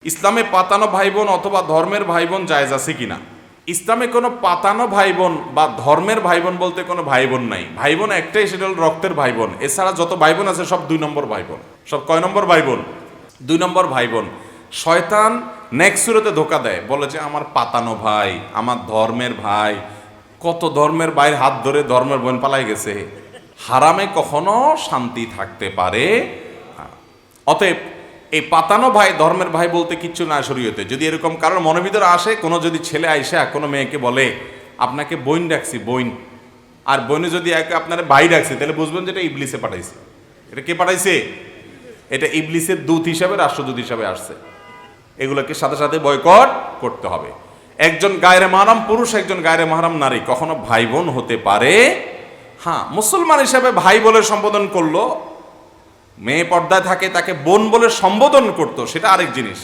ইসলামে পাতানো ভাই বোন অথবা ধর্মের ভাই বোন জায়েজ আছে কিনা? ইসলামে কোনো পাতানো ভাই বোন বা ধর্মের ভাই বোন বলতে কোনো ভাই বোন নাই। ভাই বোন একটাই, সেটা হল রক্তের ভাই বোন। এছাড়া যত ভাই বোন আছে সব 2 নম্বর ভাই বোন। সব কয় নম্বর ভাই বোন? 2 নম্বর ভাই বোন। শয়তান নেক্সট সুরতে ধোকা দেয়, বলে যে আমার পাতানো ভাই, আমার ধর্মের ভাই। কত ধর্মের ভাইয়ের হাত ধরে ধর্মের বোন পালাই গেছে। হারামে কখনো শান্তি থাকতে পারে না। অতএব এই পাতানো ভাই ধর্মের ভাই বলতে কিচ্ছু না শরীয়তে। যদি এরকম কারোর মনের ভিতরে আসে, কোনো যদি ছেলে আইসা কোনো মেয়েকে বলে আপনাকে বইন ডাকছি বইন, আর বইনে যদি একে আপনার ভাই ডাকছে, তাহলে বুঝবেন যে এটা ইবলিসে পাঠাইছে। এটা কে পাঠাইছে? এটা ইবলিসের দূত হিসাবে, রাষ্ট্রদূত হিসাবে আসছে। এগুলোকে সাথে সাথে বয়কট করতে হবে। একজন গায়রে মাহরাম পুরুষ, একজন গায়রে মাহরাম নারী কখনো ভাই বোন হতে পারে। হ্যাঁ, মুসলমান হিসাবে ভাই বলে সম্বোধন করলো, মেয়ে পর্দায় থাকে তাকে বোন বলে সম্বোধন করতো, সেটা আরেক জিনিস।